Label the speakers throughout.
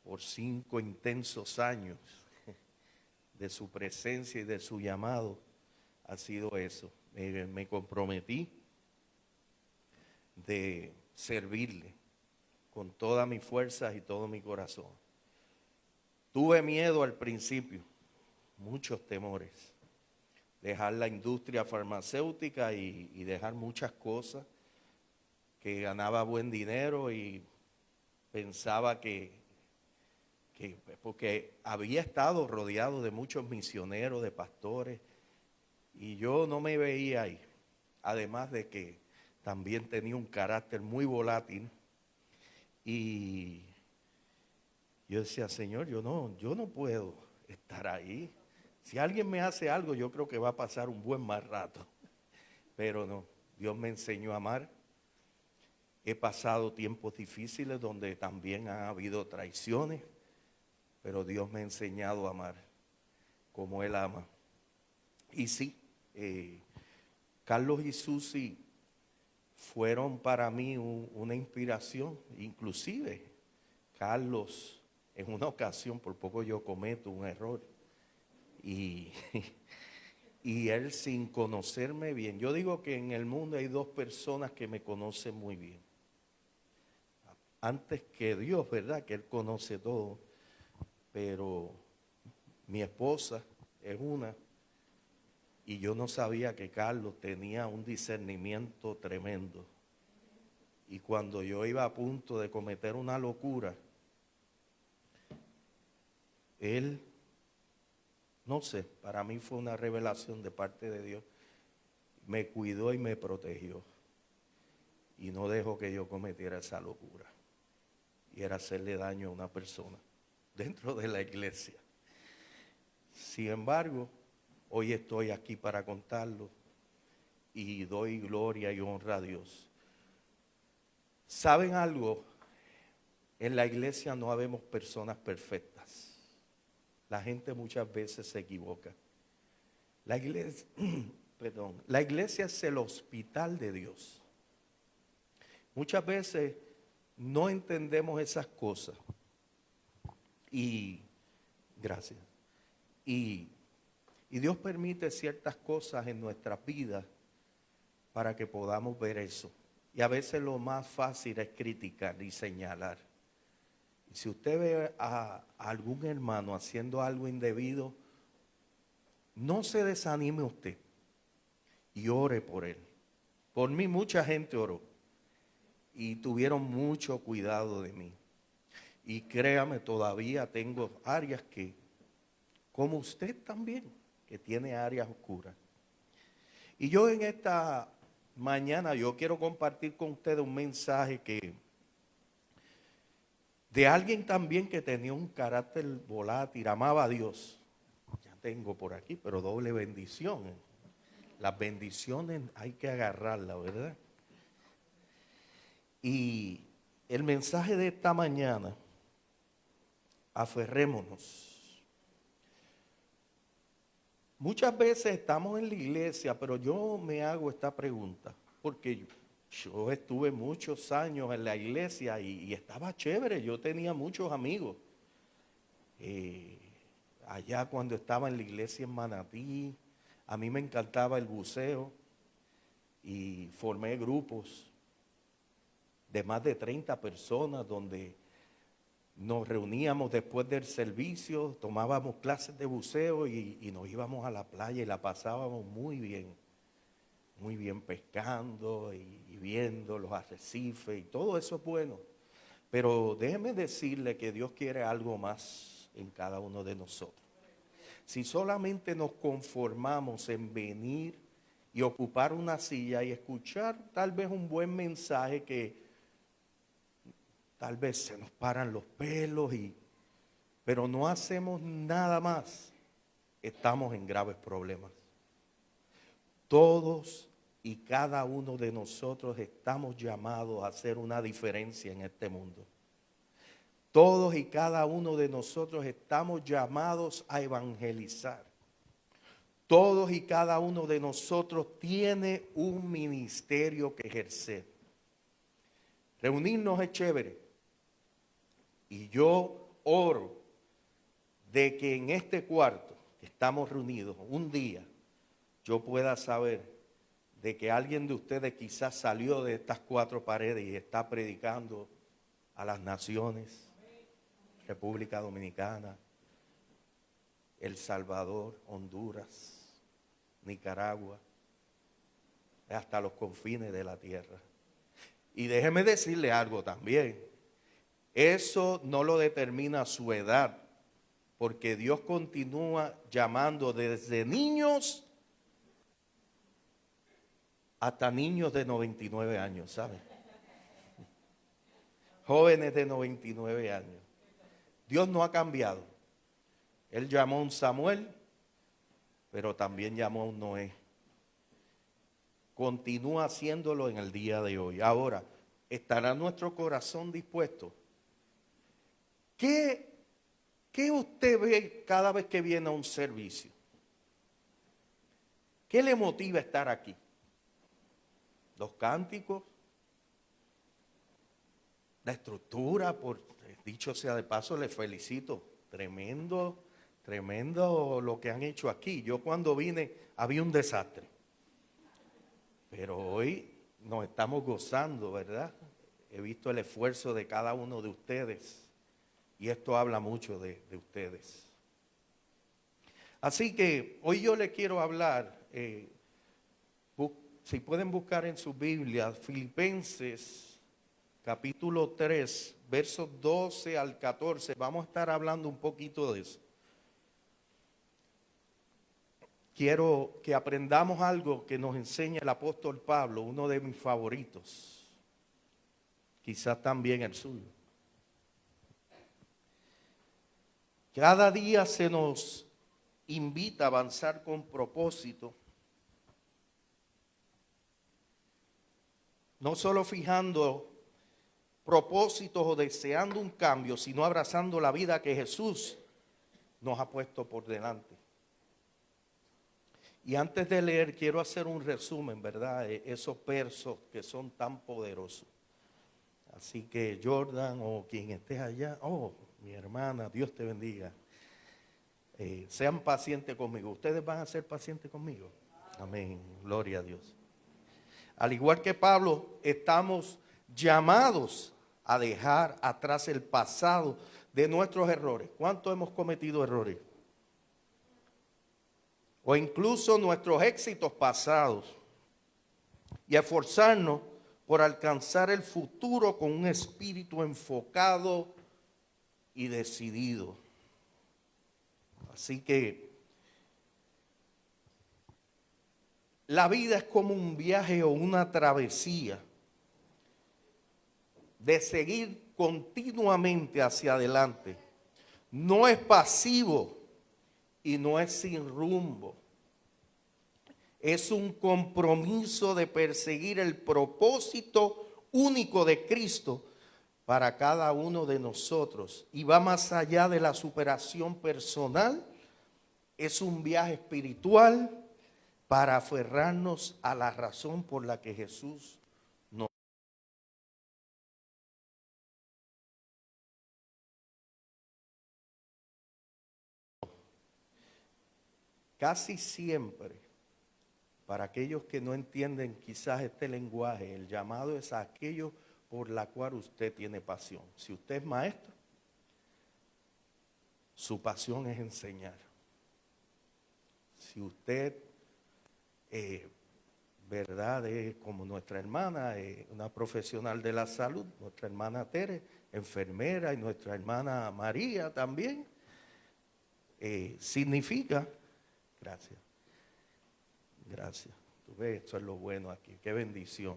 Speaker 1: por 5 intensos años de su presencia y de su llamado ha sido eso. Me comprometí de servirle con todas mis fuerzas y todo mi corazón. Tuve miedo al principio, muchos temores. Dejar la industria farmacéutica y dejar muchas cosas, que ganaba buen dinero y pensaba que porque había estado rodeado de muchos misioneros, de pastores, y yo no me veía ahí. Además de que también tenía un carácter muy volátil y yo decía, Señor, yo no puedo estar ahí. Si alguien me hace algo, yo creo que va a pasar un buen mal rato. Pero no, Dios me enseñó a amar. He pasado tiempos difíciles donde también ha habido traiciones, pero Dios me ha enseñado a amar como Él ama. Y sí, Carlos y Susi fueron para mí una inspiración. Inclusive, Carlos, en una ocasión, por poco yo cometo un error. Y él sin conocerme bien. Yo digo que en el mundo hay 2 personas que me conocen muy bien. Antes que Dios, ¿verdad? Que Él conoce todo. Pero mi esposa es una. Y yo no sabía que Carlos tenía un discernimiento tremendo. Y cuando yo iba a punto de cometer una locura, él, no sé, para mí fue una revelación de parte de Dios. Me cuidó y me protegió. Y no dejó que yo cometiera esa locura. Y era hacerle daño a una persona dentro de la iglesia. Sin embargo, hoy estoy aquí para contarlo y doy gloria y honra a Dios. ¿Saben algo? En la iglesia no habemos personas perfectas. La gente muchas veces se equivoca. La iglesia, la iglesia es el hospital de Dios. Muchas veces no entendemos esas cosas. Y gracias. Y Dios permite ciertas cosas en nuestras vidas para que podamos ver eso. Y a veces lo más fácil es criticar y señalar. Y si usted ve a algún hermano haciendo algo indebido, no se desanime usted y ore por él. Por mí mucha gente oró y tuvieron mucho cuidado de mí. Y créame, todavía tengo áreas que, como usted también, que tiene áreas oscuras. Y yo en esta mañana yo quiero compartir con ustedes un mensaje de alguien también que tenía un carácter volátil, amaba a Dios. Ya tengo por aquí, pero doble bendición. Las bendiciones hay que agarrarlas, ¿verdad? Y el mensaje de esta mañana, aferrémonos. Muchas veces estamos en la iglesia, pero yo me hago esta pregunta, porque yo estuve muchos años en la iglesia y estaba chévere, yo tenía muchos amigos. Allá cuando estaba en la iglesia en Manatí, a mí me encantaba el buceo y formé grupos de más de 30 personas donde nos reuníamos después del servicio, tomábamos clases de buceo y nos íbamos a la playa y la pasábamos muy bien pescando y viendo los arrecifes y todo eso es bueno. Pero déjeme decirle que Dios quiere algo más en cada uno de nosotros. Si solamente nos conformamos en venir y ocupar una silla y escuchar tal vez un buen mensaje que tal vez se nos paran los pelos, pero no hacemos nada más, estamos en graves problemas. Todos y cada uno de nosotros estamos llamados a hacer una diferencia en este mundo. Todos y cada uno de nosotros estamos llamados a evangelizar. Todos y cada uno de nosotros tiene un ministerio que ejercer. Reunirnos es chévere. Y yo oro de que en este cuarto que estamos reunidos, un día yo pueda saber de que alguien de ustedes quizás salió de estas cuatro paredes y está predicando a las naciones, República Dominicana, El Salvador, Honduras, Nicaragua, hasta los confines de la tierra. Y déjeme decirle algo también, eso no lo determina su edad, porque Dios continúa llamando desde niños hasta niños de 99 años, ¿saben? Jóvenes de 99 años. Dios no ha cambiado. Él llamó a un Samuel, pero también llamó a un Noé. Continúa haciéndolo en el día de hoy. Ahora, ¿estará nuestro corazón dispuesto? ¿Qué usted ve cada vez que viene a un servicio? ¿Qué le motiva a estar aquí? ¿Los cánticos? ¿La estructura? Dicho sea de paso, les felicito. Tremendo lo que han hecho aquí. Yo cuando vine había un desastre. Pero hoy nos estamos gozando, ¿verdad? He visto el esfuerzo de cada uno de ustedes. Y esto habla mucho de ustedes. Así que hoy yo le quiero hablar, si pueden buscar en sus Biblias, Filipenses capítulo 3, versos 12 al 14. Vamos a estar hablando un poquito de eso. Quiero que aprendamos algo que nos enseña el apóstol Pablo, uno de mis favoritos. Quizás también el suyo. Cada día se nos invita a avanzar con propósito, no solo fijando propósitos o deseando un cambio, sino abrazando la vida que Jesús nos ha puesto por delante. Y antes de leer, quiero hacer un resumen, ¿verdad? Esos versos que son tan poderosos. Así que Jordan o quien esté allá, mi hermana, Dios te bendiga. Sean pacientes conmigo. ¿Ustedes van a ser pacientes conmigo? Amén. Gloria a Dios. Al igual que Pablo, estamos llamados a dejar atrás el pasado de nuestros errores. ¿Cuántos hemos cometido errores? O incluso nuestros éxitos pasados. Y esforzarnos por alcanzar el futuro con un espíritu enfocado y decidido. Así que la vida es como un viaje o una travesía de seguir continuamente hacia adelante. No es pasivo y no es sin rumbo. Es un compromiso de perseguir el propósito único de Cristo para cada uno de nosotros. Y va más allá de la superación personal. Es un viaje espiritual para aferrarnos a la razón por la que Jesús nos. Casi siempre, para aquellos que no entienden quizás este lenguaje, el llamado es a aquello por la cual usted tiene pasión. Si usted es maestro, su pasión es enseñar. Si usted, verdad, es como nuestra hermana, una profesional de la salud, nuestra hermana Tere, enfermera, y nuestra hermana María también, significa, gracias, tú ves, eso es lo bueno aquí, qué bendición.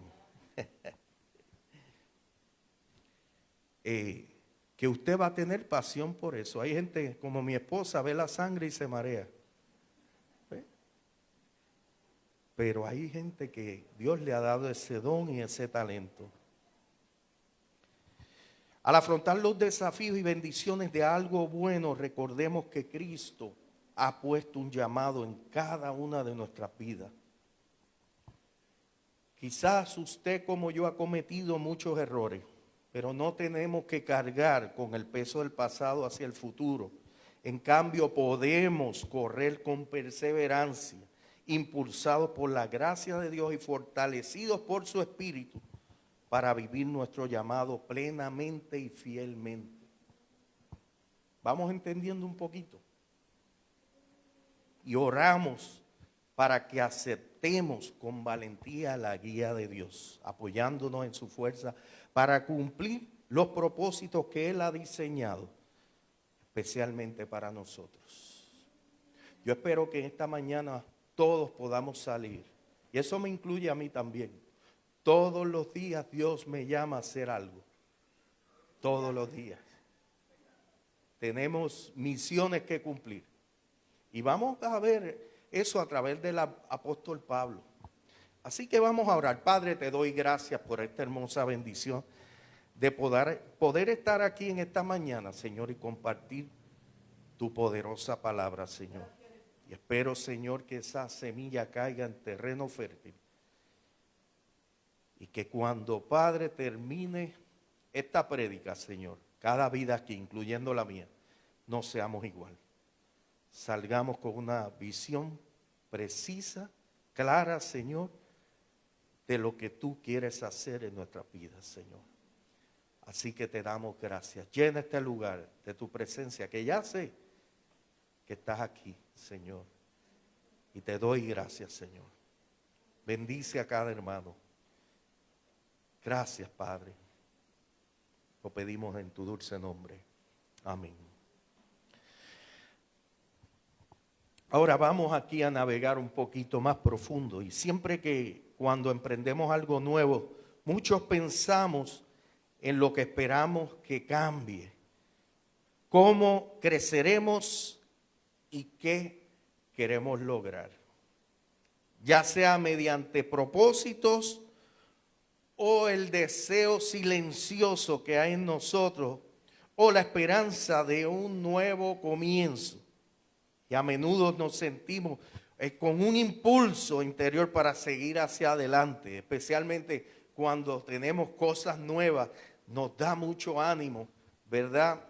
Speaker 1: Que usted va a tener pasión por eso. Hay gente como mi esposa, ve la sangre y se marea. ¿Ve? Pero hay gente que Dios le ha dado ese don y ese talento. Al afrontar los desafíos y bendiciones de algo bueno, recordemos que Cristo ha puesto un llamado en cada una de nuestras vidas. Quizás usted como yo ha cometido muchos errores. pero no tenemos que cargar con el peso del pasado hacia el futuro. En cambio, podemos correr con perseverancia, impulsados por la gracia de Dios y fortalecidos por su Espíritu, para vivir nuestro llamado plenamente y fielmente. Vamos entendiendo un poquito. Y oramos para que aceptemos con valentía la guía de Dios, apoyándonos en su fuerza para cumplir los propósitos que Él ha diseñado, especialmente para nosotros. Yo espero que en esta mañana todos podamos salir, y eso me incluye a mí también. Todos los días Dios me llama a hacer algo, todos los días. Tenemos misiones que cumplir, y vamos a ver eso a través del apóstol Pablo. Así que vamos a orar. Padre, te doy gracias por esta hermosa bendición de poder estar aquí en esta mañana, Señor, y compartir tu poderosa palabra, Señor. Y espero, Señor, que esa semilla caiga en terreno fértil. Y que cuando, Padre, termine esta prédica, Señor, cada vida aquí, incluyendo la mía, no seamos igual. Salgamos con una visión precisa, clara, Señor, de lo que tú quieres hacer en nuestras vidas, Señor. Así que te damos gracias. Llena este lugar de tu presencia, que ya sé que estás aquí, Señor. Y te doy gracias, Señor. Bendice a cada hermano. Gracias, Padre. Lo pedimos en tu dulce nombre. Amén. Ahora vamos aquí a navegar un poquito más profundo. Y siempre que cuando emprendemos algo nuevo, muchos pensamos en lo que esperamos que cambie, cómo creceremos y qué queremos lograr, ya sea mediante propósitos o el deseo silencioso que hay en nosotros o la esperanza de un nuevo comienzo. Y a menudo nos sentimos con un impulso interior para seguir hacia adelante, especialmente cuando tenemos cosas nuevas. Nos da mucho ánimo, ¿verdad?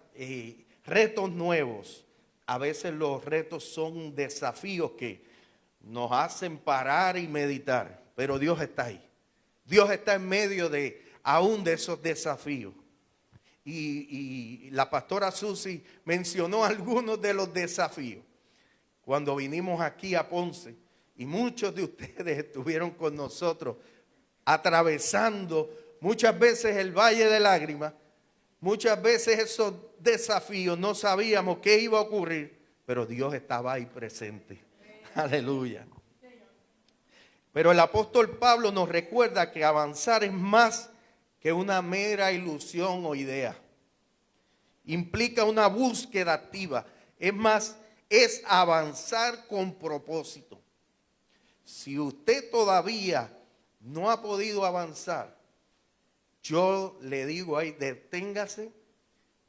Speaker 1: Retos nuevos. A veces los retos son desafíos que nos hacen parar y meditar, pero Dios está ahí. Dios está en medio aún de esos desafíos. Y la pastora Susi mencionó algunos de los desafíos cuando vinimos aquí a Ponce, y muchos de ustedes estuvieron con nosotros atravesando muchas veces el valle de lágrimas, muchas veces esos desafíos, no sabíamos qué iba a ocurrir, pero Dios estaba ahí presente. Aleluya. Pero el apóstol Pablo nos recuerda que avanzar es más que una mera ilusión o idea. Implica una búsqueda activa. Es más, es avanzar con propósito. Si usted todavía no ha podido avanzar, yo le digo ahí, deténgase,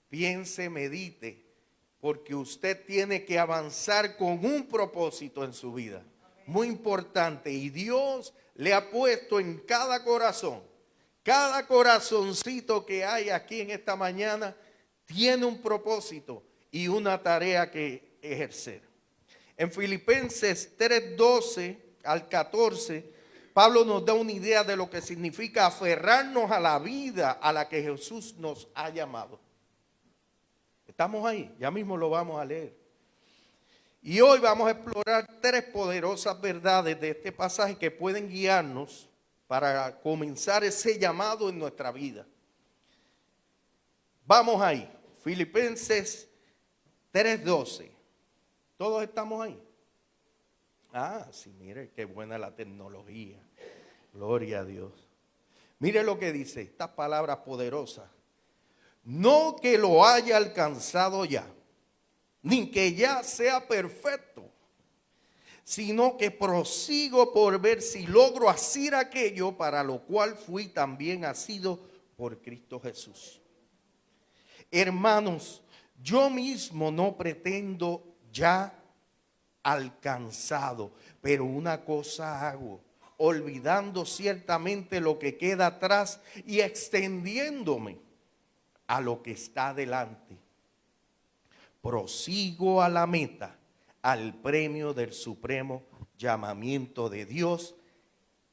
Speaker 1: piense, medite, porque usted tiene que avanzar con un propósito en su vida, muy importante, y Dios le ha puesto en cada corazoncito que hay aquí en esta mañana, tiene un propósito y una tarea que ejercer. En Filipenses 3:12 al 14, Pablo nos da una idea de lo que significa aferrarnos a la vida a la que Jesús nos ha llamado. Estamos ahí, ya mismo lo vamos a leer. Y hoy vamos a explorar 3 poderosas verdades de este pasaje que pueden guiarnos para comenzar ese llamado en nuestra vida. Vamos ahí, Filipenses 3:12. ¿Todos estamos ahí? Ah, sí, mire qué buena la tecnología. Gloria a Dios. Mire lo que dice, estas palabras poderosas. No que lo haya alcanzado ya, ni que ya sea perfecto, sino que prosigo por ver si logro hacer aquello para lo cual fui también asido por Cristo Jesús. Hermanos, yo mismo no pretendo ya alcanzado, pero una cosa hago, olvidando ciertamente lo que queda atrás y extendiéndome a lo que está delante. Prosigo a la meta, al premio del supremo llamamiento de Dios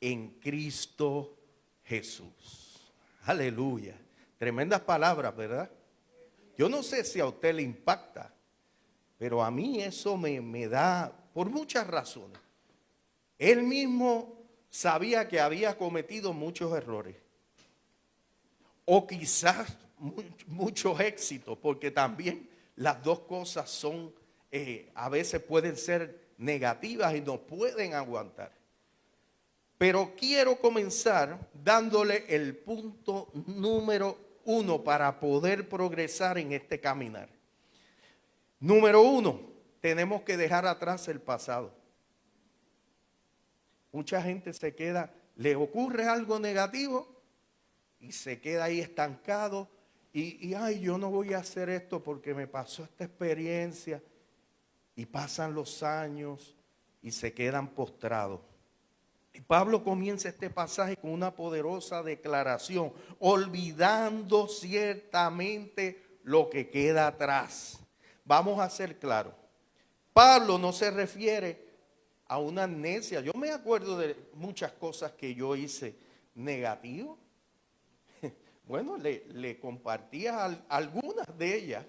Speaker 1: en Cristo Jesús. Aleluya. Tremendas palabras, ¿verdad? Yo no sé si a usted le impacta, pero a mí eso me da por muchas razones. Él mismo sabía que había cometido muchos errores. O quizás muchos éxitos, porque también las dos cosas son, a veces pueden ser negativas y no pueden aguantar. Pero quiero comenzar dándole el punto número 1 para poder progresar en este caminar. Número 1, tenemos que dejar atrás el pasado. Mucha gente se queda, le ocurre algo negativo y se queda ahí estancado y ay, yo no voy a hacer esto porque me pasó esta experiencia, y pasan los años y se quedan postrados. Y Pablo comienza este pasaje con una poderosa declaración, olvidando ciertamente lo que queda atrás. Vamos a ser claros, Pablo no se refiere a una amnesia. Yo me acuerdo de muchas cosas que yo hice negativo. Bueno, le compartía algunas de ellas,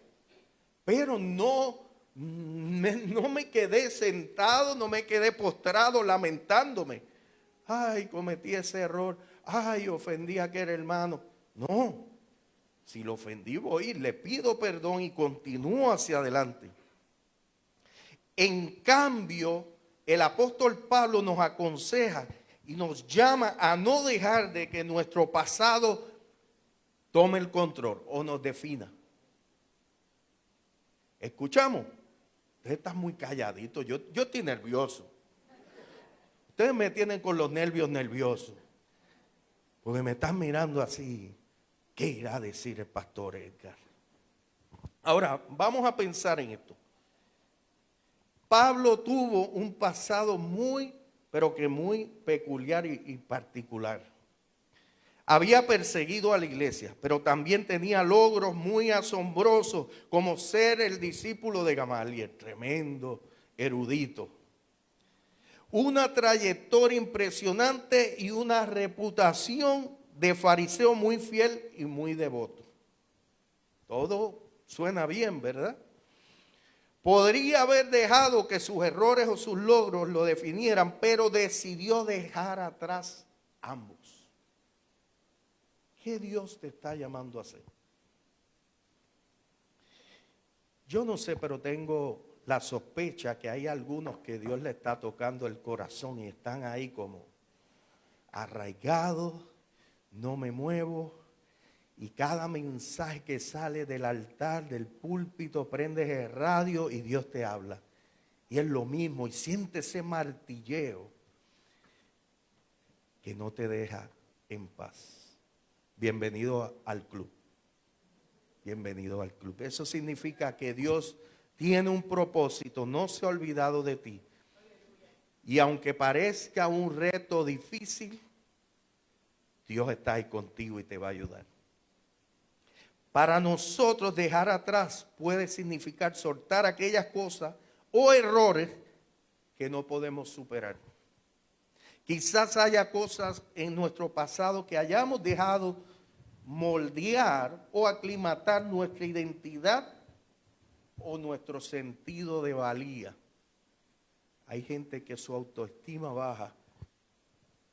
Speaker 1: pero no me quedé sentado, no me quedé postrado lamentándome. Ay, cometí ese error. Ay, ofendí a aquel hermano. No, si lo ofendí voy, le pido perdón y continúo hacia adelante. En cambio, el apóstol Pablo nos aconseja y nos llama a no dejar de que nuestro pasado tome el control o nos defina. ¿Escuchamos? Usted está muy calladito. Yo estoy nervioso. Ustedes me tienen con los nervios nerviosos. Porque me están mirando así. ¿Qué irá a decir el pastor Edgar? Ahora, vamos a pensar en esto. Pablo tuvo un pasado muy, pero que muy peculiar y particular. Había perseguido a la iglesia, pero también tenía logros muy asombrosos, como ser el discípulo de Gamaliel, tremendo erudito. Una trayectoria impresionante y una reputación de fariseo muy fiel y muy devoto. Todo suena bien, ¿verdad? Podría haber dejado que sus errores o sus logros lo definieran, pero decidió dejar atrás ambos. ¿Qué Dios te está llamando a hacer? Yo no sé, pero tengo la sospecha que hay algunos que Dios le está tocando el corazón y están ahí como arraigados, no me muevo. Y cada mensaje que sale del altar, del púlpito, prendes el radio y Dios te habla. Y es lo mismo, y siente ese martilleo que no te deja en paz. Bienvenido al club. Bienvenido al club. Eso significa que Dios tiene un propósito, no se ha olvidado de ti. Y aunque parezca un reto difícil, Dios está ahí contigo y te va a ayudar. Para nosotros dejar atrás puede significar soltar aquellas cosas o errores que no podemos superar. Quizás haya cosas en nuestro pasado que hayamos dejado moldear o aclimatar nuestra identidad o nuestro sentido de valía. Hay gente que su autoestima baja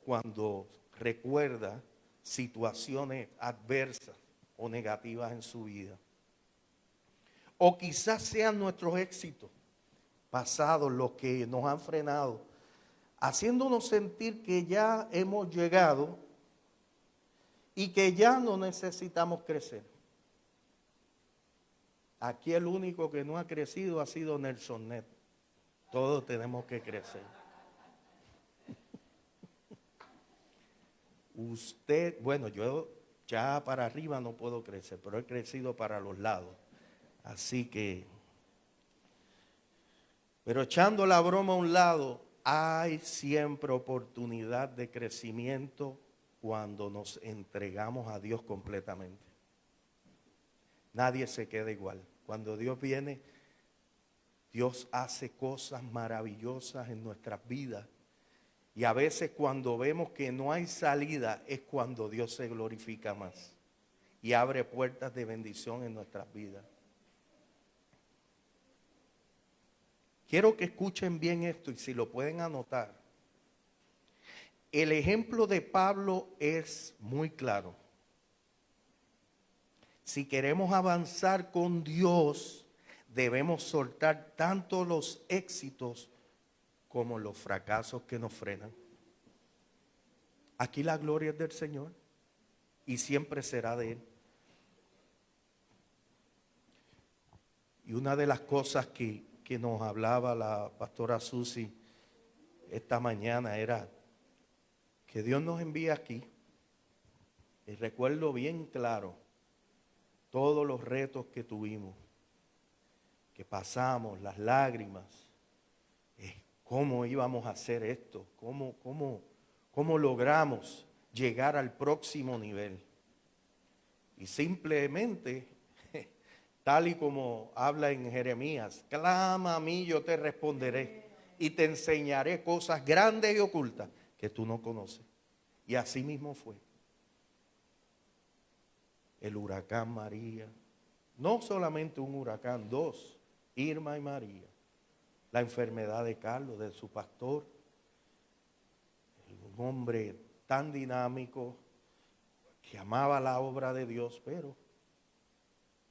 Speaker 1: cuando recuerda situaciones adversas o negativas en su vida. O quizás sean nuestros éxitos pasados los que nos han frenado, haciéndonos sentir que ya hemos llegado y que ya no necesitamos crecer. Aquí el único que no ha crecido ha sido Nelson Net. Todos tenemos que crecer. Usted, bueno, yo ya para arriba no puedo crecer, pero he crecido para los lados. Así que, pero echando la broma a un lado, hay siempre oportunidad de crecimiento cuando nos entregamos a Dios completamente. nadie se queda igual. Cuando Dios viene, Dios hace cosas maravillosas en nuestras vidas. Y a veces cuando vemos que no hay salida es cuando Dios se glorifica más y abre puertas de bendición en nuestras vidas. Quiero que escuchen bien esto y si lo pueden anotar. El ejemplo de Pablo es muy claro. Si queremos avanzar con Dios, debemos soltar tanto los éxitos como los fracasos que nos frenan. Aquí la gloria es del Señor y siempre será de Él. Y una de las cosas que nos hablaba la pastora Susi esta mañana era que Dios nos envía aquí. Y recuerdo bien claro todos los retos que tuvimos, que pasamos, las lágrimas, cómo íbamos a hacer esto, cómo logramos llegar al próximo nivel. Y simplemente, tal y como habla en Jeremías, clama a mí, yo te responderé y te enseñaré cosas grandes y ocultas que tú no conoces. Y así mismo fue. El huracán María, no solamente un huracán, dos, Irma y María. La enfermedad de Carlos, de su pastor, un hombre tan dinámico que amaba la obra de Dios, pero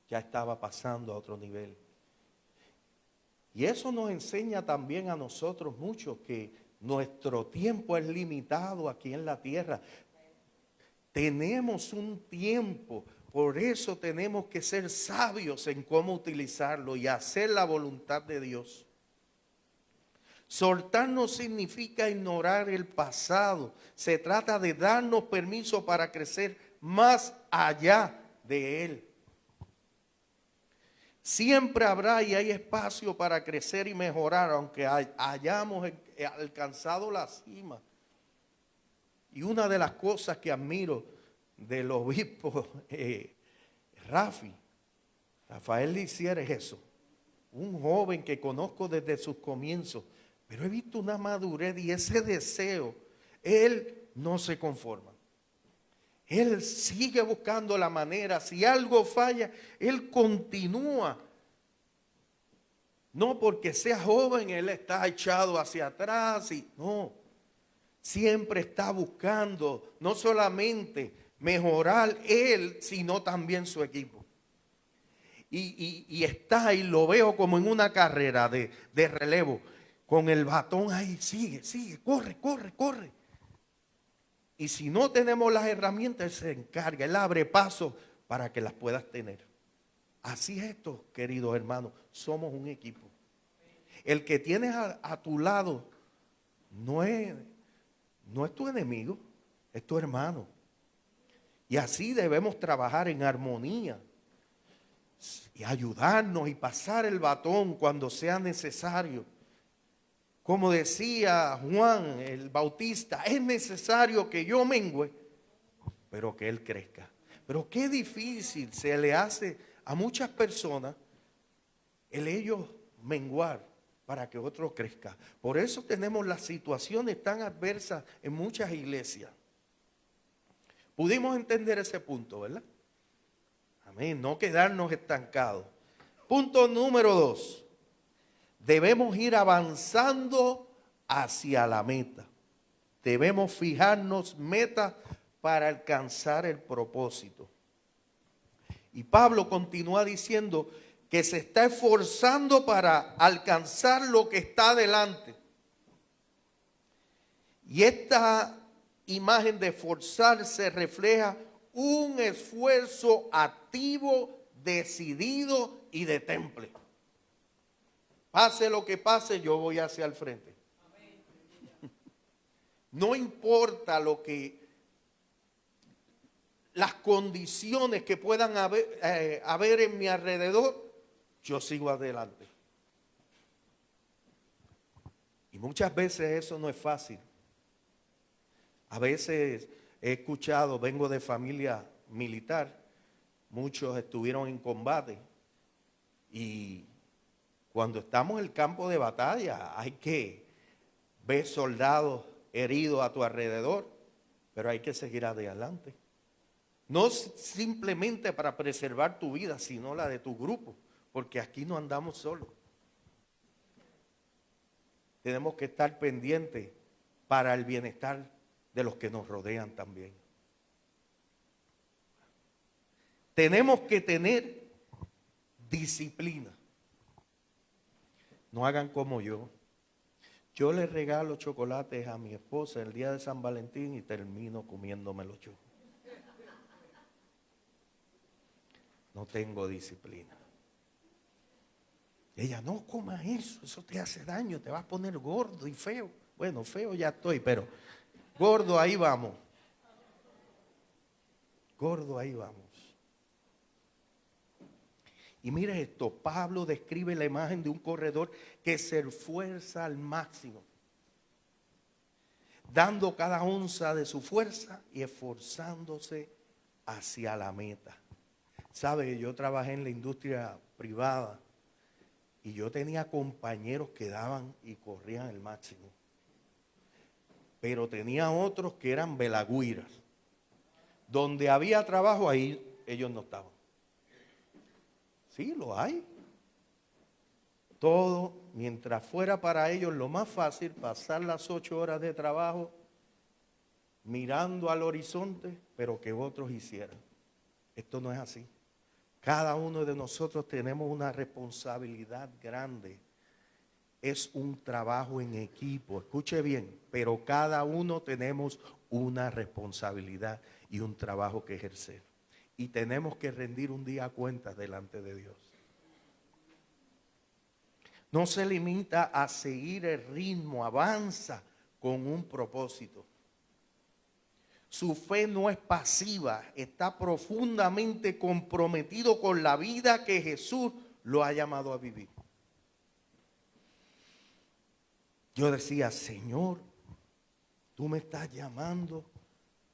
Speaker 1: ya estaba pasando a otro nivel. Y eso nos enseña también a nosotros mucho que nuestro tiempo es limitado aquí en la tierra. Tenemos un tiempo, por eso tenemos que ser sabios en cómo utilizarlo y hacer la voluntad de Dios. Soltar no significa ignorar el pasado. Se trata de darnos permiso para crecer más allá de él. Siempre habrá y hay espacio para crecer y mejorar, aunque hayamos alcanzado la cima. Y una de las cosas que admiro del obispo Rafael Lisier es eso. Un joven que conozco desde sus comienzos, pero he visto una madurez y ese deseo, él no se conforma. Él sigue buscando la manera, si algo falla, él continúa. No porque sea joven, él está echado hacia atrás, no. Siempre está buscando no solamente mejorar él, sino también su equipo. Y está ahí, lo veo como en una carrera de relevo. Con el batón ahí, sigue, corre. Y si no tenemos las herramientas, él se encarga, él abre paso para que las puedas tener. Así es esto, queridos hermanos, somos un equipo. El que tienes a tu lado no es tu enemigo, es tu hermano. Y así debemos trabajar en armonía y ayudarnos y pasar el batón cuando sea necesario. Como decía Juan el Bautista, es necesario que yo mengüe, pero que él crezca. Pero qué difícil se le hace a muchas personas el ellos menguar para que otro crezca. Por eso tenemos las situaciones tan adversas en muchas iglesias. Pudimos entender ese punto, ¿verdad? Amén, no quedarnos estancados. Punto número 2. Debemos ir avanzando hacia la meta. Debemos fijarnos metas para alcanzar el propósito. Y Pablo continúa diciendo que se está esforzando para alcanzar lo que está delante. Y esta imagen de esforzarse refleja un esfuerzo activo, decidido y de temple. Pase lo que pase, yo voy hacia el frente. No importa las condiciones que puedan haber en mi alrededor, yo sigo adelante. Y muchas veces eso no es fácil. A veces he escuchado, vengo de familia militar, muchos estuvieron en combate. Y cuando estamos en el campo de batalla hay que ver soldados heridos a tu alrededor, pero hay que seguir adelante. No simplemente para preservar tu vida, sino la de tu grupo, porque aquí no andamos solos. Tenemos que estar pendientes para el bienestar de los que nos rodean también. Tenemos que tener disciplina. No hagan como yo. Yo le regalo chocolates a mi esposa el día de San Valentín y termino comiéndomelo yo. No tengo disciplina. Ella, no comas eso te hace daño, te vas a poner gordo y feo. Bueno, feo ya estoy, pero gordo ahí vamos. Gordo ahí vamos. Y mire esto, Pablo describe la imagen de un corredor que se esfuerza al máximo, dando cada onza de su fuerza y esforzándose hacia la meta. ¿Sabe? Yo trabajé en la industria privada y yo tenía compañeros que daban y corrían el máximo. Pero tenía otros que eran velagüiras. Donde había trabajo, ahí ellos no estaban. Sí, lo hay. Todo, mientras fuera para ellos lo más fácil, pasar las 8 horas de trabajo mirando al horizonte, pero que otros hicieran. Esto no es así. Cada uno de nosotros tenemos una responsabilidad grande. Es un trabajo en equipo, escuche bien, pero cada uno tenemos una responsabilidad y un trabajo que ejercer. Y tenemos que rendir un día cuentas delante de Dios. No se limita a seguir el ritmo, avanza con un propósito. Su fe no es pasiva, está profundamente comprometido con la vida que Jesús lo ha llamado a vivir. Yo decía, Señor, tú me estás llamando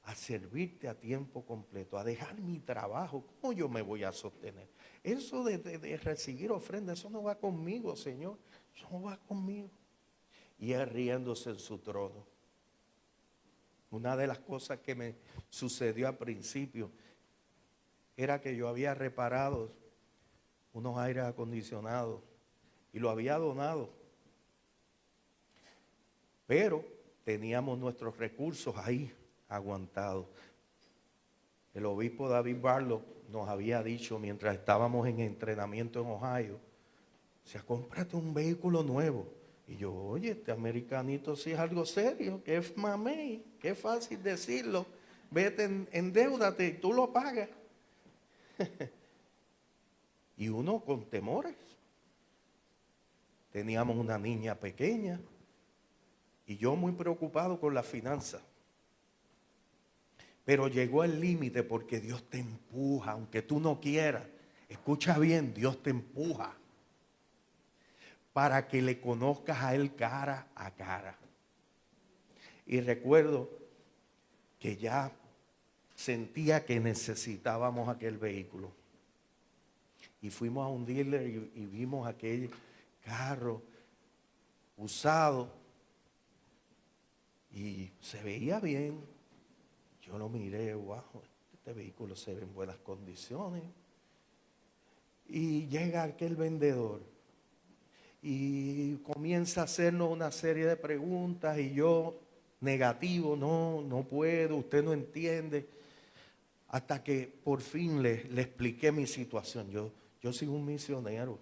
Speaker 1: a servirte a tiempo completo, a dejar mi trabajo. ¿Cómo yo me voy a sostener? Eso de recibir ofrenda, eso no va conmigo, Señor. Eso no va conmigo. Y él riéndose en su trono. Una de las cosas que me sucedió al principio era que yo había reparado unos aires acondicionados y lo había donado. Pero teníamos nuestros recursos ahí aguantados. El obispo David Barlow nos había dicho mientras estábamos en entrenamiento en Ohio, o sea, cómprate un vehículo nuevo. Y yo, oye, este americanito sí es algo serio, que es mamey, que es fácil decirlo. Vete, endeúdate y tú lo pagas. Y uno con temores. Teníamos una niña pequeña y yo muy preocupado con la finanza. Pero llegó el límite porque Dios te empuja, aunque tú no quieras. Escucha bien, Dios te empuja para que le conozcas a Él cara a cara. Y recuerdo que ya sentía que necesitábamos aquel vehículo. Y fuimos a un dealer y vimos aquel carro usado. Y se veía bien. Yo lo miré, wow, este vehículo se ve en buenas condiciones. Y llega aquel vendedor y comienza a hacernos una serie de preguntas y yo negativo, no puedo, usted no entiende. Hasta que por fin le expliqué mi situación. Yo soy un misionero,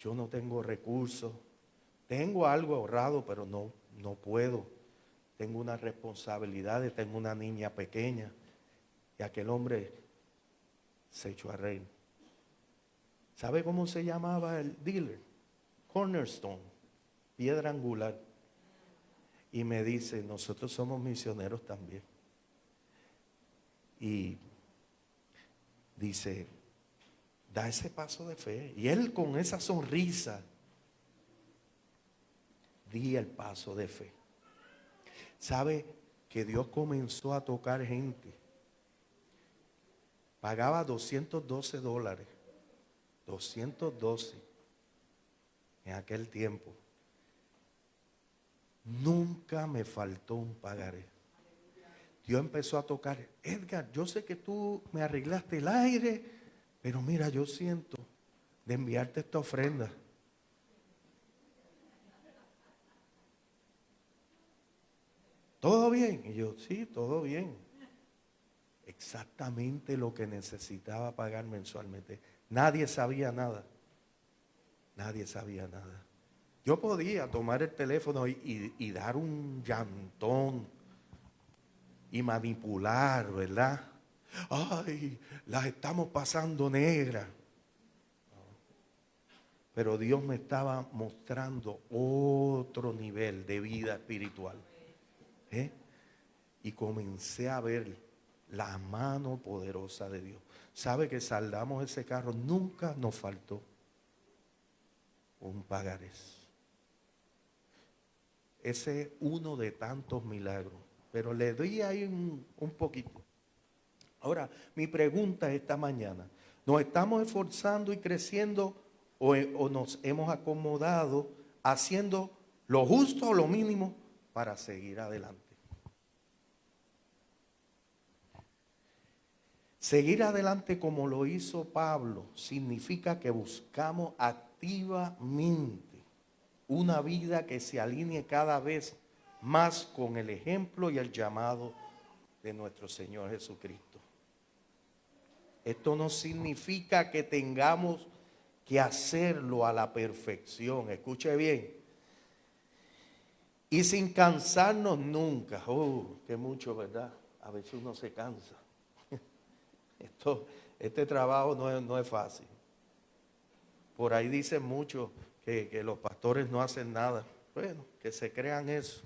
Speaker 1: yo no tengo recursos, tengo algo ahorrado, pero no puedo. Tengo unas responsabilidades, tengo una niña pequeña. Y aquel hombre se echó a reír. ¿Sabe cómo se llamaba el dealer? Cornerstone, piedra angular. Y me dice, nosotros somos misioneros también. Y dice, da ese paso de fe. Y él con esa sonrisa, di el paso de fe. ¿Sabe que Dios comenzó a tocar gente? Pagaba $212. 212 en aquel tiempo. Nunca me faltó un pagaré. Dios empezó a tocar. Edgar, yo sé que tú me arreglaste el aire, pero mira, yo siento de enviarte esta ofrenda. ¿Todo bien? Y yo, sí, todo bien. Exactamente lo que necesitaba pagar mensualmente. Nadie sabía nada. Nadie sabía nada. Yo podía tomar el teléfono y dar un llantón y manipular, ¿verdad? Ay, las estamos pasando negras. Pero Dios me estaba mostrando otro nivel de vida espiritual. Y comencé a ver la mano poderosa de Dios. ¿Sabe que saldamos ese carro? Nunca nos faltó un pagarés. Ese es uno de tantos milagros. Pero le doy ahí un poquito. Ahora, mi pregunta esta mañana. ¿Nos estamos esforzando y creciendo o nos hemos acomodado haciendo lo justo o lo mínimo para seguir adelante? Seguir adelante como lo hizo Pablo significa que buscamos activamente una vida que se alinee cada vez más con el ejemplo y el llamado de nuestro Señor Jesucristo. Esto no significa que tengamos que hacerlo a la perfección, escuche bien, y sin cansarnos nunca. Que mucho, ¿verdad? A veces uno se cansa. Este trabajo no es fácil. Por ahí dicen mucho que los pastores no hacen nada. Bueno, que se crean eso.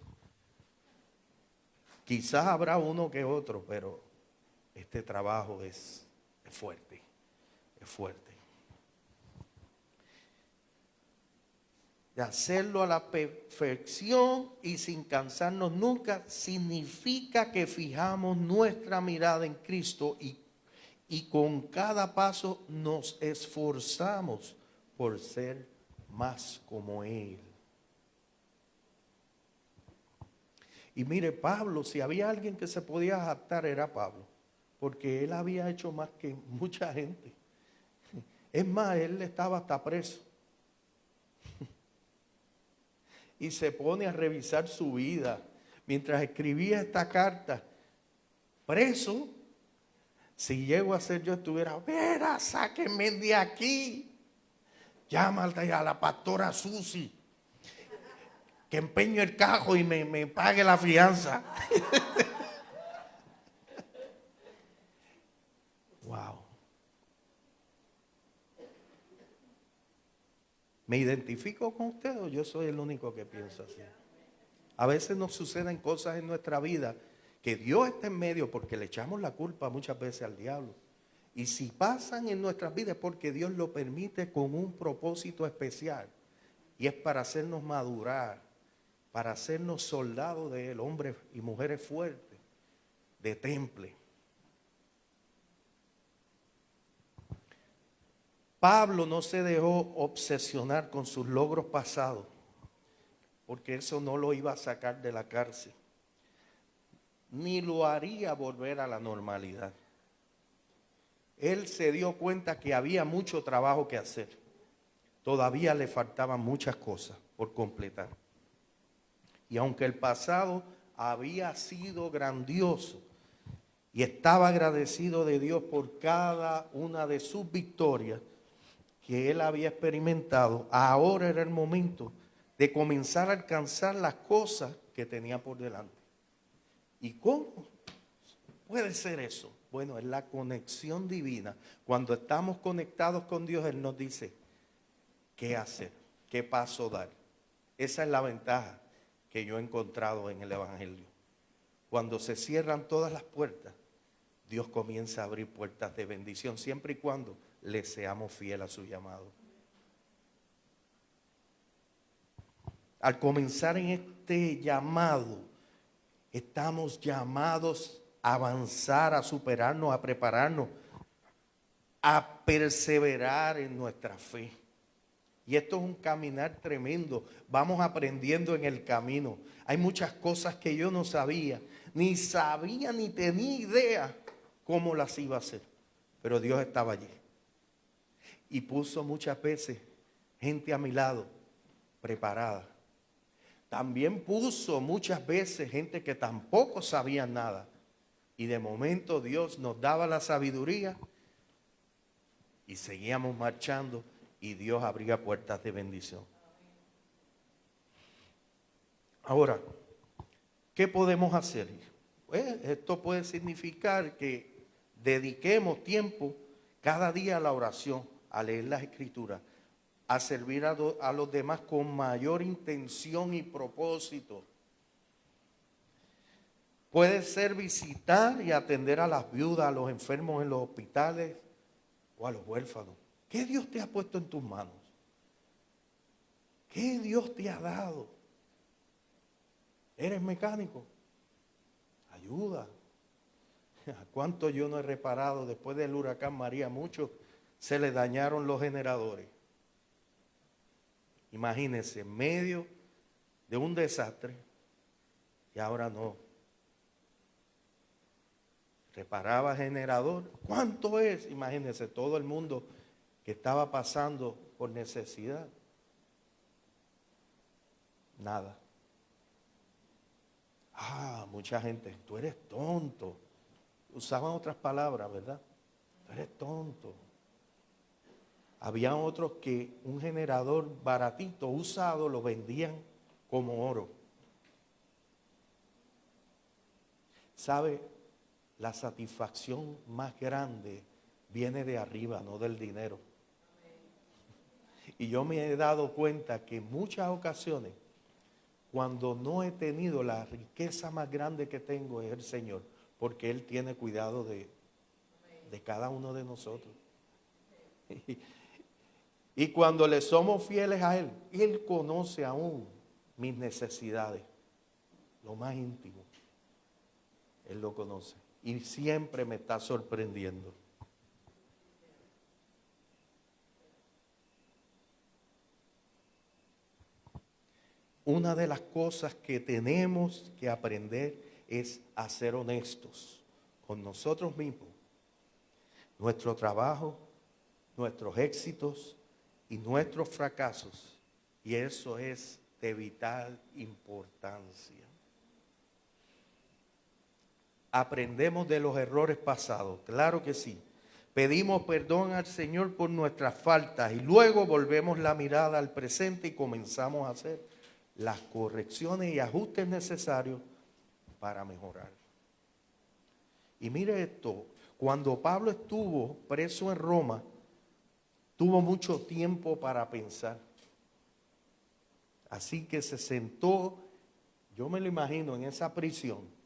Speaker 1: Quizás habrá uno que otro, pero este trabajo es fuerte, es fuerte. De hacerlo a la perfección y sin cansarnos nunca significa que fijamos nuestra mirada en Cristo y con cada paso nos esforzamos por ser más como Él. Y mire, Pablo, si había alguien que se podía jactar era Pablo, porque él había hecho más que mucha gente. Es más, él estaba hasta preso. Y se pone a revisar su vida mientras escribía esta carta. Preso, si llego a ser yo estuviera, mira, sáquenme de aquí. Llámate a la pastora Susi, que empeño el cajo y me pague la fianza. Wow. ¿Me identifico con usted o yo soy el único que piensa así? A veces nos suceden cosas en nuestra vida que Dios está en medio porque le echamos la culpa muchas veces al diablo. Y si pasan en nuestras vidas es porque Dios lo permite con un propósito especial. Y es para hacernos madurar, para hacernos soldados de Él, hombres y mujeres fuertes, de temple. Pablo no se dejó obsesionar con sus logros pasados, porque eso no lo iba a sacar de la cárcel, ni lo haría volver a la normalidad. Él se dio cuenta que había mucho trabajo que hacer. Todavía le faltaban muchas cosas por completar. Y aunque el pasado había sido grandioso y estaba agradecido de Dios por cada una de sus victorias que él había experimentado, ahora era el momento de comenzar a alcanzar las cosas que tenía por delante. ¿Y cómo puede ser eso? Bueno, es la conexión divina. Cuando estamos conectados con Dios, Él nos dice qué hacer, qué paso dar. Esa es la ventaja que yo he encontrado en el Evangelio. Cuando se cierran todas las puertas, Dios comienza a abrir puertas de bendición, siempre y cuando le seamos fieles a su llamado. Al comenzar en este llamado, estamos llamados a avanzar, a superarnos, a prepararnos a perseverar en nuestra fe. Y esto es un caminar tremendo. Vamos aprendiendo en el camino. Hay muchas cosas que yo no sabía, ni tenía idea cómo las iba a hacer. Pero Dios estaba allí. Y puso muchas veces gente a mi lado, preparada. También puso muchas veces gente que tampoco sabía nada. Y de momento Dios nos daba la sabiduría y seguíamos marchando y Dios abría puertas de bendición. Ahora, ¿qué podemos hacer? Pues esto puede significar que dediquemos tiempo cada día a la oración, a leer las Escrituras, a servir a los demás con mayor intención y propósito. Puede ser visitar y atender a las viudas, a los enfermos en los hospitales o a los huérfanos. ¿Qué Dios te ha puesto en tus manos? ¿Qué Dios te ha dado? ¿Eres mecánico? Ayuda. ¿A cuánto yo no he reparado después del huracán María? Muchos se les dañaron los generadores. Imagínense, en medio de un desastre y ahora no. Reparaba generador. ¿Cuánto es? Imagínense, todo el mundo que estaba pasando por necesidad. Nada. Mucha gente, tú eres tonto. Usaban otras palabras, ¿verdad? Tú eres tonto. Había otros que un generador baratito, usado, lo vendían como oro. ¿Sabe? La satisfacción más grande viene de arriba, no del dinero. Y yo me he dado cuenta que en muchas ocasiones, cuando no he tenido la riqueza más grande que tengo es el Señor, porque Él tiene cuidado de cada uno de nosotros. Y cuando le somos fieles a Él, Él conoce aún mis necesidades, lo más íntimo. Él lo conoce y siempre me está sorprendiendo. Una de las cosas que tenemos que aprender es a ser honestos con nosotros mismos, nuestro trabajo, nuestros éxitos y nuestros fracasos. Y eso es de vital importancia. Aprendemos de los errores pasados, claro que sí. Pedimos perdón al Señor por nuestras faltas y luego volvemos la mirada al presente y comenzamos a hacer las correcciones y ajustes necesarios para mejorar. Y mire esto, cuando Pablo estuvo preso en Roma, tuvo mucho tiempo para pensar. Así que se sentó, yo me lo imagino, en esa prisión.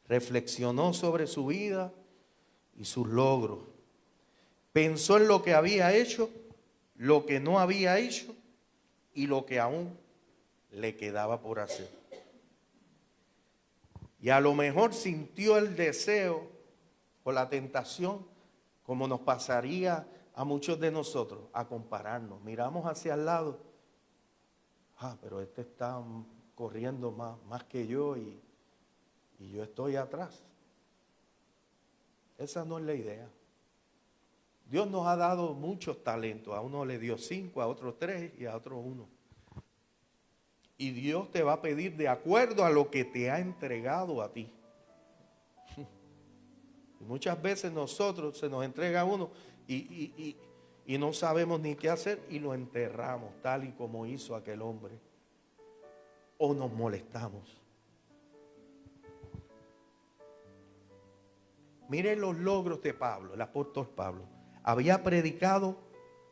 Speaker 1: Reflexionó sobre su vida y sus logros. Pensó en lo que había hecho, lo que no había hecho y lo que aún le quedaba por hacer. Y a lo mejor sintió el deseo o la tentación, como nos pasaría a muchos de nosotros, a compararnos. Miramos hacia el lado, pero este está corriendo más que yo y yo estoy atrás. Esa no es la idea. Dios nos ha dado muchos talentos. A uno le dio 5, a otro 3 y a otro 1. Y Dios te va a pedir de acuerdo a lo que te ha entregado a ti. Y muchas veces nosotros se nos entrega uno y no sabemos ni qué hacer y lo enterramos tal y como hizo aquel hombre. O nos molestamos. Miren los logros de Pablo, el apóstol Pablo. Había predicado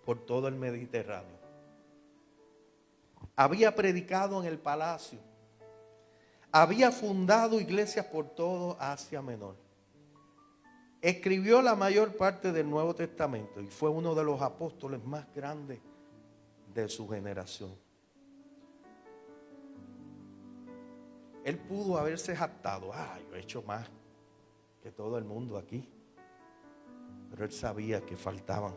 Speaker 1: por todo el Mediterráneo. Había predicado en el palacio. Había fundado iglesias por todo Asia Menor. Escribió la mayor parte del Nuevo Testamento y fue uno de los apóstoles más grandes de su generación. Él pudo haberse jactado. Yo he hecho más que todo el mundo aquí. pero él sabía que faltaban.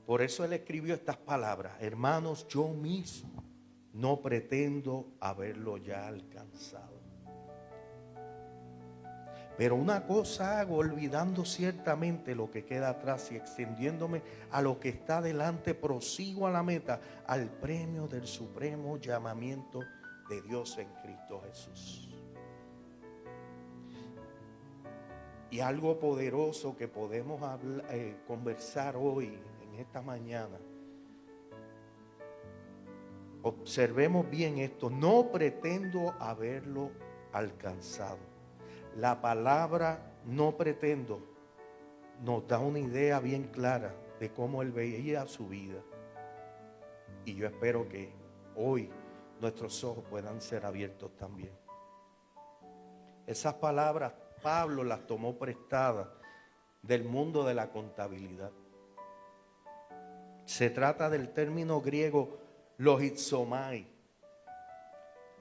Speaker 1: Por eso él escribió estas palabras: hermanos, yo mismo no pretendo haberlo ya alcanzado. Pero una cosa hago, olvidando ciertamente lo que queda atrás y extendiéndome a lo que está delante, prosigo a la meta, al premio del supremo llamamiento de Dios en Cristo Jesús. Y algo poderoso que podemos conversar hoy, en esta mañana. Observemos bien esto: no pretendo haberlo alcanzado. La palabra no pretendo nos da una idea bien clara de cómo él veía su vida. Y yo espero que hoy nuestros ojos puedan ser abiertos también. Esas palabras Pablo las tomó prestadas del mundo de la contabilidad. Se trata del término griego logizomai.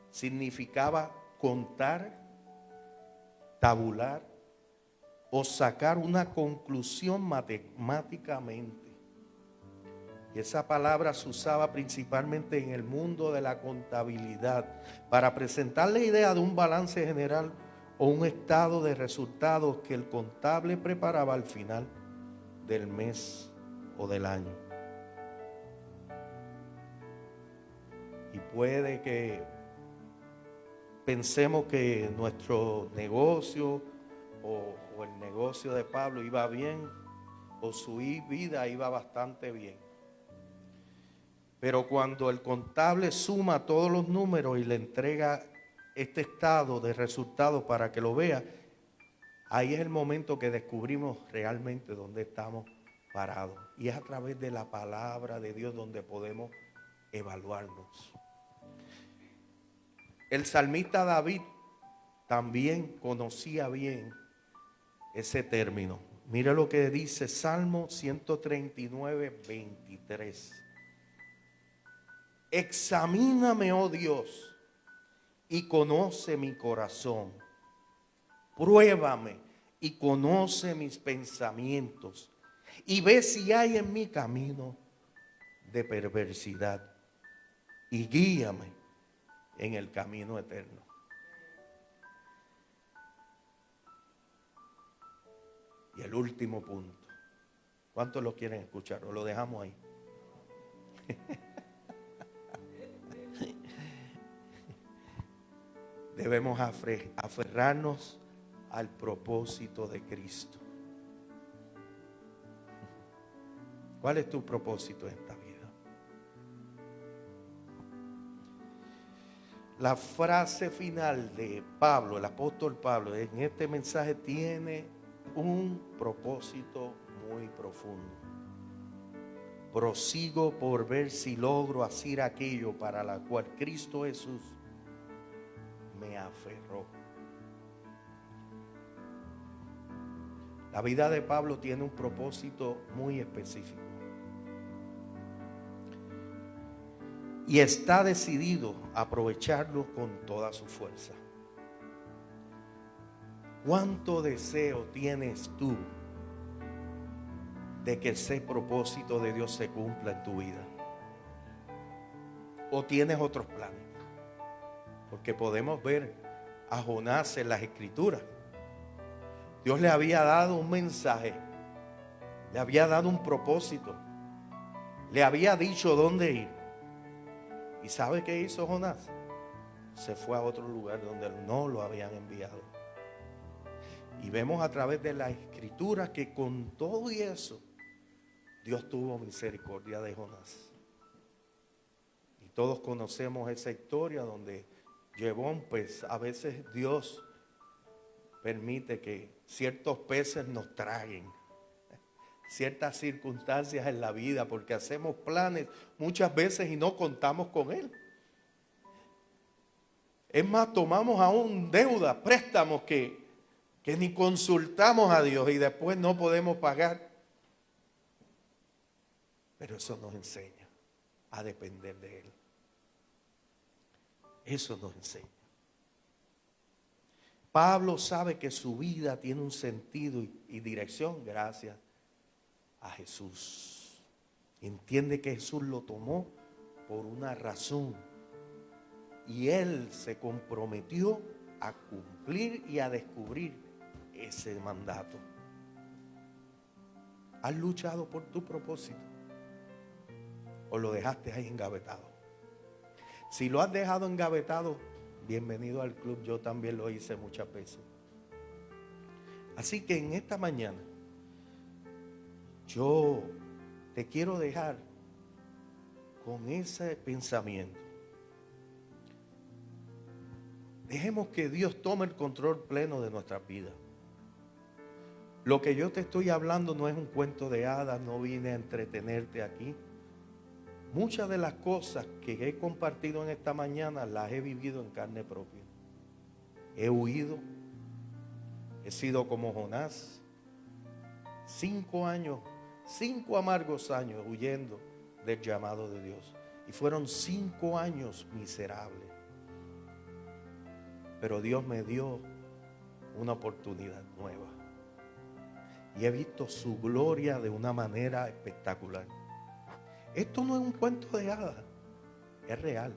Speaker 1: Significaba contar, tabular o sacar una conclusión matemáticamente. Y esa palabra se usaba principalmente en el mundo de la contabilidad para presentar la idea de un balance general o un estado de resultados que el contable preparaba al final del mes o del año. Y puede que pensemos que nuestro negocio o el negocio de Pablo iba bien, o su vida iba bastante bien. Pero cuando el contable suma todos los números y le entrega este estado de resultados para que lo vea, ahí es el momento que descubrimos realmente dónde estamos parados. Y es a través de la palabra de Dios donde podemos evaluarnos. El salmista David también conocía bien ese término. Mira lo que dice Salmo 139, 23. Examíname, oh Dios, y conoce mi corazón. Pruébame y conoce mis pensamientos. Y ve si hay en mi camino de perversidad. Y guíame en el camino eterno. Y el último punto. ¿Cuántos lo quieren escuchar? ¿O lo dejamos ahí? Debemos aferrarnos al propósito de Cristo. ¿Cuál es tu propósito en esta vida? La frase final de Pablo, el apóstol Pablo, en este mensaje tiene un propósito muy profundo. Prosigo por ver si logro hacer aquello para la cual Cristo Jesús me aferró. La vida de Pablo tiene un propósito muy específico. Y está decidido a aprovecharlo con toda su fuerza. ¿Cuánto deseo tienes tú de que ese propósito de Dios se cumpla en tu vida? ¿O tienes otros planes? Porque podemos ver a Jonás en las Escrituras. Dios le había dado un mensaje, le había dado un propósito, le había dicho dónde ir. ¿Y sabe qué hizo Jonás? Se fue a otro lugar donde no lo habían enviado. Y vemos a través de la Escritura que con todo y eso, Dios tuvo misericordia de Jonás. Y todos conocemos esa historia donde pues a veces Dios permite que ciertos peces nos traguen ciertas circunstancias en la vida, porque hacemos planes muchas veces y no contamos con Él. Es más, tomamos aún deuda, préstamos que ni consultamos a Dios y después no podemos pagar. Pero eso nos enseña a depender de Él. Eso nos enseña. Pablo sabe que su vida tiene un sentido y dirección gracias a Jesús. Entiende que Jesús lo tomó por una razón. Y él se comprometió a cumplir y a descubrir ese mandato. ¿Has luchado por tu propósito? ¿O lo dejaste ahí engavetado? Si lo has dejado engavetado, bienvenido al club. Yo también lo hice muchas veces. Así que en esta mañana, yo te quiero dejar con ese pensamiento. Dejemos que Dios tome el control pleno de nuestras vidas. Lo que yo te estoy hablando no es un cuento de hadas, no vine a entretenerte aquí. Muchas de las cosas que he compartido en esta mañana las he vivido en carne propia. He huido, he sido como Jonás, 5 años, 5 amargos años huyendo del llamado de Dios. Y fueron 5 años miserables. Pero Dios me dio una oportunidad nueva. Y he visto su gloria de una manera espectacular. Esto no es un cuento de hadas, es real.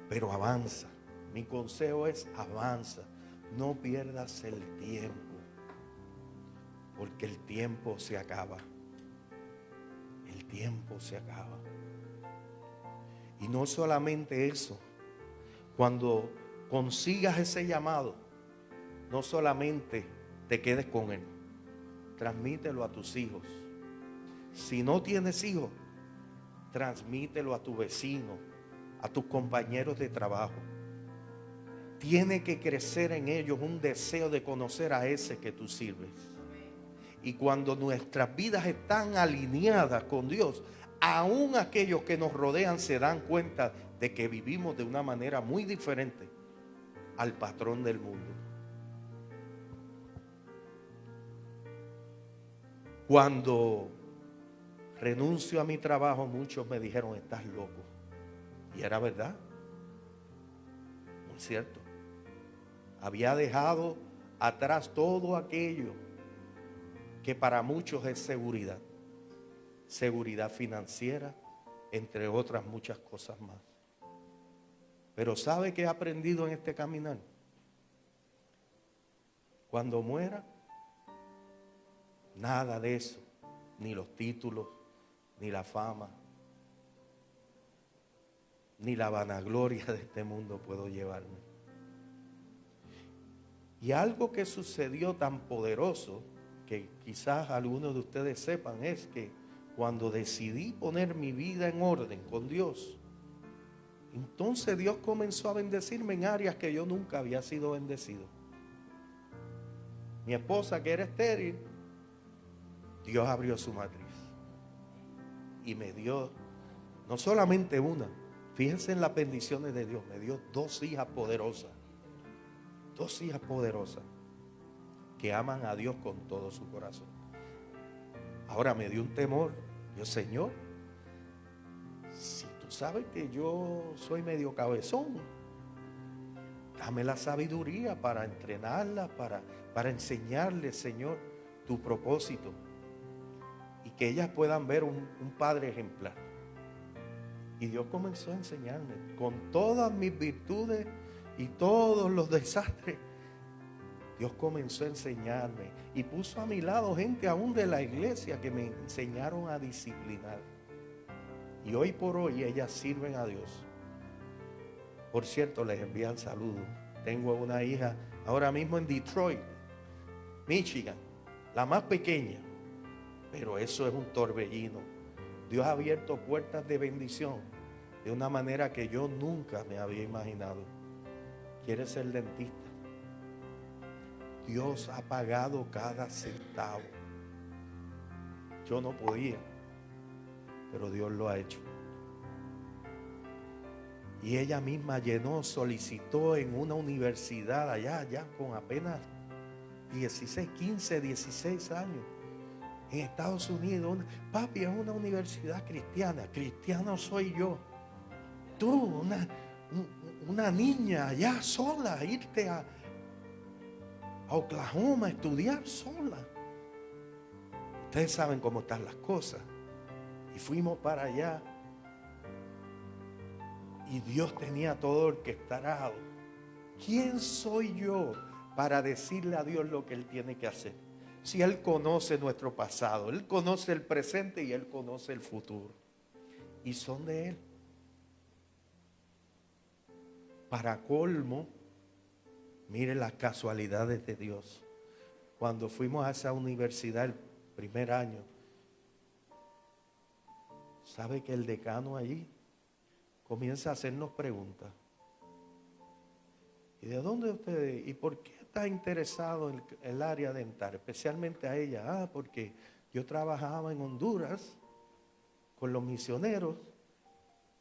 Speaker 1: Pero avanza. Mi consejo es avanza. No pierdas el tiempo. Porque el tiempo se acaba. El tiempo se acaba. Y no solamente eso. Cuando consigas ese llamado, no solamente te quedes con él, transmítelo a tus hijos. Si no tienes hijos, transmítelo a tu vecino, a tus compañeros de trabajo. Tiene que crecer en ellos un deseo de conocer a ese que tú sirves. Y cuando nuestras vidas están alineadas con Dios, aún aquellos que nos rodean se dan cuenta de que vivimos de una manera muy diferente al patrón del mundo. Cuando renuncio a mi trabajo, muchos me dijeron, estás loco. Y era verdad. Muy cierto. Había dejado atrás todo aquello que para muchos es seguridad. Seguridad financiera, entre otras muchas cosas más. Pero ¿sabe qué he aprendido en este caminar? Cuando muera, nada de eso, ni los títulos, ni la fama, ni la vanagloria de este mundo puedo llevarme. Y algo que sucedió tan poderoso, que quizás algunos de ustedes sepan, es que cuando decidí poner mi vida en orden con Dios, entonces Dios comenzó a bendecirme en áreas que yo nunca había sido bendecido. Mi esposa, que era estéril, Dios abrió su matriz y me dio no solamente una, fíjense en las bendiciones de Dios, me dio 2 hijas poderosas, 2 hijas poderosas que aman a Dios con todo su corazón. Ahora me dio un temor, yo, Señor, si tú sabes que yo soy medio cabezón, dame la sabiduría para entrenarla, para enseñarles, Señor, tu propósito. Y que ellas puedan ver un padre ejemplar. Y Dios comenzó a enseñarme con todas mis virtudes y todos los desastres. Dios comenzó a enseñarme y puso a mi lado gente aún de la iglesia que me enseñaron a disciplinar. Y hoy por hoy ellas sirven a Dios. Por cierto, les envían saludos. Tengo una hija ahora mismo en Detroit, Michigan, la más pequeña. Pero eso es un torbellino. Dios ha abierto puertas de bendición de una manera que yo nunca me había imaginado. ¿Quiere ser dentista? Dios ha pagado cada centavo. Yo no podía, pero Dios lo ha hecho. Y ella misma solicitó en una universidad allá con apenas 15, 16 años. En Estados Unidos, papi, es una universidad cristiana. Cristiano soy yo. Tú, una niña allá sola, irte a Oklahoma a estudiar sola. Ustedes saben cómo están las cosas. Y fuimos para allá. Y Dios tenía todo orquestado. ¿Quién soy yo para decirle a Dios lo que Él tiene que hacer? Si Él conoce nuestro pasado, Él conoce el presente y Él conoce el futuro. Y son de Él. Para colmo, mire las casualidades de Dios. Cuando fuimos a esa universidad el primer año, ¿sabe que el decano allí comienza a hacernos preguntas? ¿Y de dónde usted? ¿Y por qué está interesado en el área dental? Especialmente a ella. Porque yo trabajaba en Honduras con los misioneros,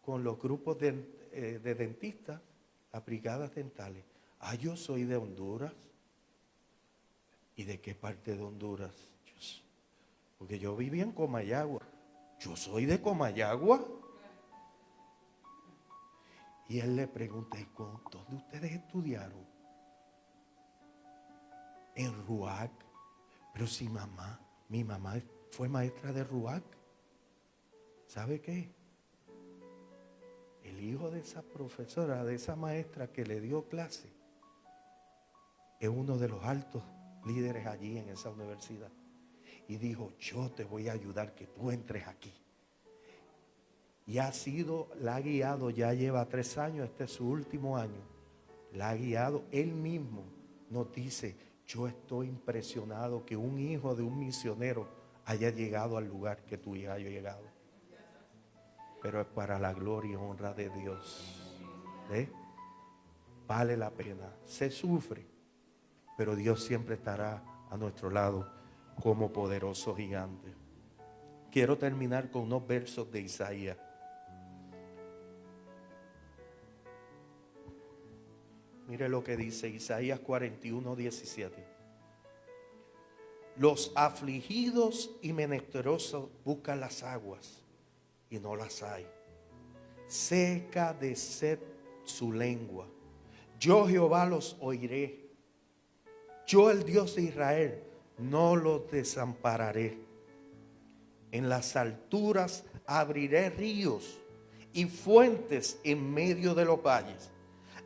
Speaker 1: con los grupos de dentistas, las brigadas dentales. Yo soy de Honduras. ¿Y de qué parte de Honduras? Porque yo vivía en Comayagua. Yo soy de Comayagua. Y él le pregunta, ¿y dónde ustedes estudiaron? En RUAC. Pero si mi mamá fue maestra de RUAC. ¿Sabe qué? El hijo de esa profesora, de esa maestra que le dio clase, es uno de los altos líderes allí en esa universidad. Y dijo, yo te voy a ayudar que tú entres aquí. Y la ha guiado, ya lleva 3 años, este es su último año. La ha guiado, él mismo nos dice, yo estoy impresionado que un hijo de un misionero haya llegado al lugar que tu hija ha llegado. Pero es para la gloria y honra de Dios. ¿Ve? Vale la pena, se sufre, pero Dios siempre estará a nuestro lado como poderoso gigante. Quiero terminar con unos versos de Isaías. Mire lo que dice Isaías 41:17. Los afligidos y menesterosos buscan las aguas y no las hay. Seca de sed su lengua. Yo Jehová los oiré. Yo el Dios de Israel no los desampararé. En las alturas abriré ríos y fuentes en medio de los valles.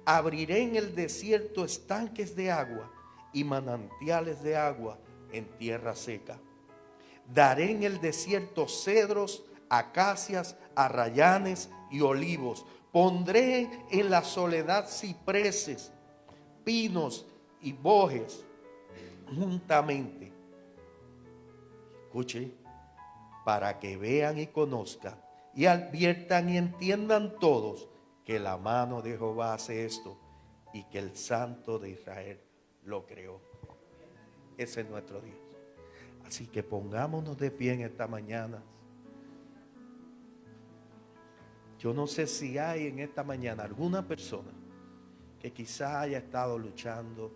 Speaker 1: Abriré en el desierto estanques de agua y manantiales de agua en tierra seca. Daré en el desierto cedros, acacias, arrayanes y olivos. Pondré en la soledad cipreses, pinos y bojes juntamente. Escuche, para que vean y conozcan y adviertan y entiendan todos que la mano de Jehová hace esto y que el Santo de Israel lo creó. Ese es nuestro Dios. Así que pongámonos de pie en esta mañana. Yo no sé si hay en esta mañana alguna persona que quizás haya estado luchando,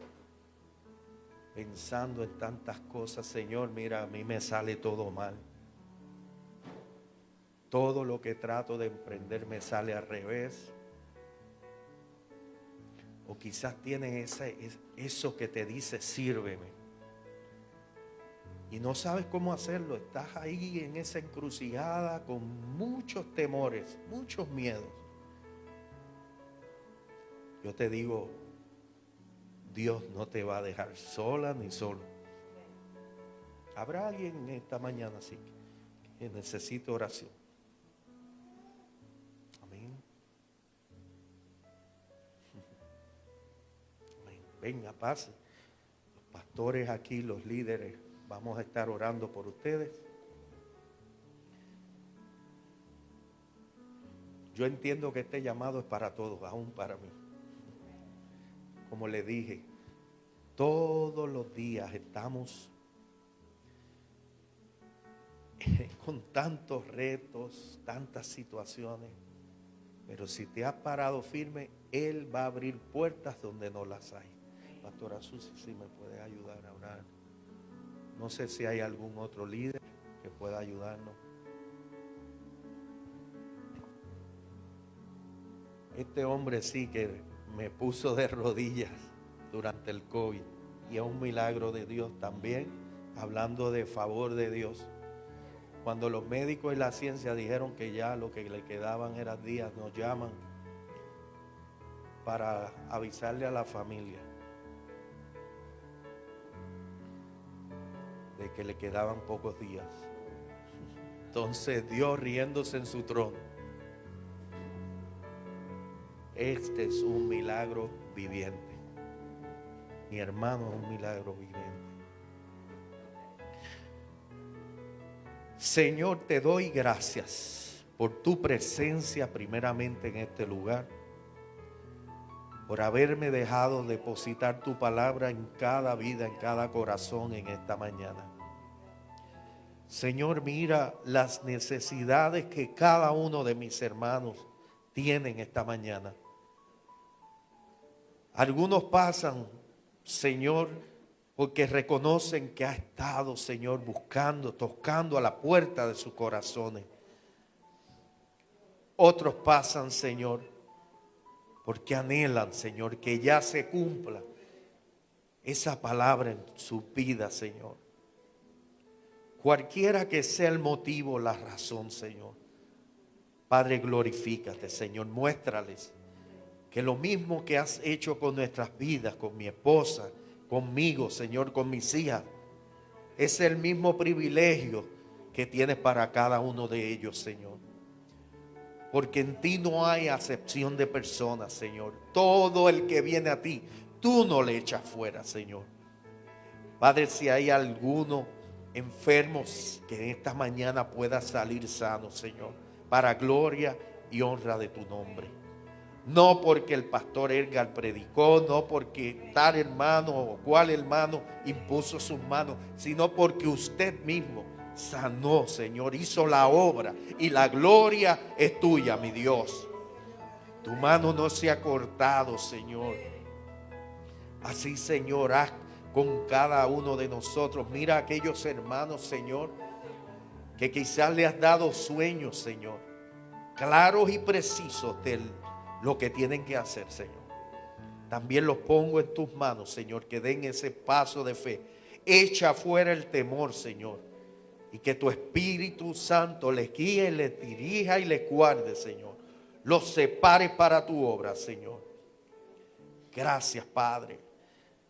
Speaker 1: pensando en tantas cosas. Señor, mira, a mí me sale todo mal. Todo lo que trato de emprender me sale al revés. O quizás tienes eso que te dice, sírveme. Y no sabes cómo hacerlo. Estás ahí en esa encrucijada con muchos temores, muchos miedos. Yo te digo, Dios no te va a dejar sola ni solo. ¿Habrá alguien en esta mañana así que necesite oración? Amén. Amén. Venga, pase. Los pastores aquí, los líderes, vamos a estar orando por ustedes. Yo entiendo que este llamado es para todos, aún para mí. Como le dije, todos los días estamos con tantos retos, tantas situaciones, pero si te has parado firme, Él va a abrir puertas donde no las hay. Pastora Susi, si me puede ayudar a orar. No sé si hay algún otro líder que pueda ayudarnos. Este hombre sí que me puso de rodillas durante el COVID y es un milagro de Dios también, hablando de favor de Dios. Cuando los médicos y la ciencia dijeron que ya lo que le quedaban eran días, nos llaman para avisarle a la familia de que le quedaban pocos días. Entonces Dios, riéndose en su trono, este es un milagro viviente. Mi hermano es un milagro viviente. Señor, te doy gracias por tu presencia primeramente en este lugar, por haberme dejado depositar tu palabra en cada vida, en cada corazón en esta mañana. Señor, mira las necesidades que cada uno de mis hermanos tienen esta mañana. Algunos pasan, Señor, porque reconocen que ha estado, Señor, buscando, tocando a la puerta de sus corazones. Otros pasan, Señor, porque anhelan, Señor, que ya se cumpla esa palabra en su vida, Señor. Cualquiera que sea el motivo, la razón, Señor. Padre, glorifícate, Señor. Muéstrales que lo mismo que has hecho con nuestras vidas, con mi esposa, conmigo, Señor, con mis hijas, es el mismo privilegio que tienes para cada uno de ellos, Señor. Porque en ti no hay acepción de personas, Señor. Todo el que viene a ti, tú no le echas fuera, Señor. Padre, si hay alguno enfermos, que en esta mañana pueda salir sano, Señor, para gloria y honra de tu nombre. No porque el pastor Edgar predicó, no porque tal hermano o cual hermano impuso sus manos, sino porque usted mismo sanó, Señor, hizo la obra y la gloria es tuya, mi Dios. Tu mano no se ha cortado, Señor. Así, Señor, haz con cada uno de nosotros. Mira a aquellos hermanos, Señor, que quizás le has dado sueños, Señor, claros y precisos de lo que tienen que hacer, Señor. También los pongo en tus manos, Señor, que den ese paso de fe. Echa fuera el temor, Señor, y que tu Espíritu Santo les guíe, les dirija y les guarde, Señor. Los separe para tu obra, Señor. Gracias, Padre.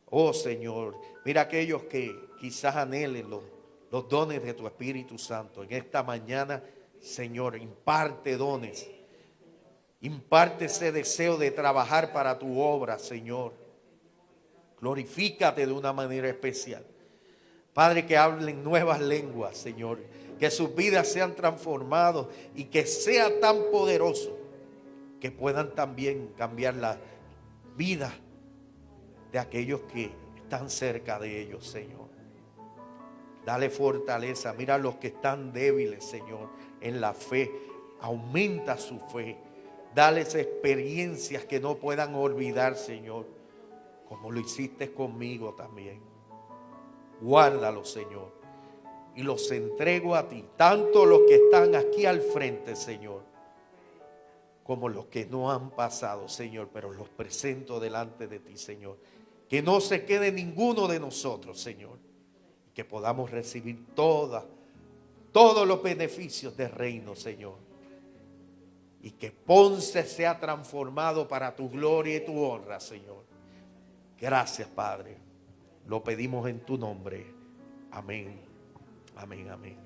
Speaker 1: Oh, Señor, mira aquellos que quizás anhelen los dones de tu Espíritu Santo. En esta mañana, Señor, imparte dones. Imparte ese deseo de trabajar para tu obra, Señor. Glorifícate de una manera especial. Padre, que hablen nuevas lenguas, Señor. Que sus vidas sean transformadas y que sea tan poderoso que puedan también cambiar la vida de aquellos que están cerca de ellos, Señor. Dale fortaleza. Mira a los que están débiles, Señor, en la fe. Aumenta su fe. Dales experiencias que no puedan olvidar, Señor, como lo hiciste conmigo también. Guárdalos, Señor, y los entrego a ti, tanto los que están aquí al frente, Señor, como los que no han pasado, Señor, pero los presento delante de ti, Señor. Que no se quede ninguno de nosotros, Señor, que podamos recibir todos los beneficios del reino, Señor. Y que Ponce sea transformado para tu gloria y tu honra, Señor. Gracias, Padre. Lo pedimos en tu nombre. Amén. Amén, amén.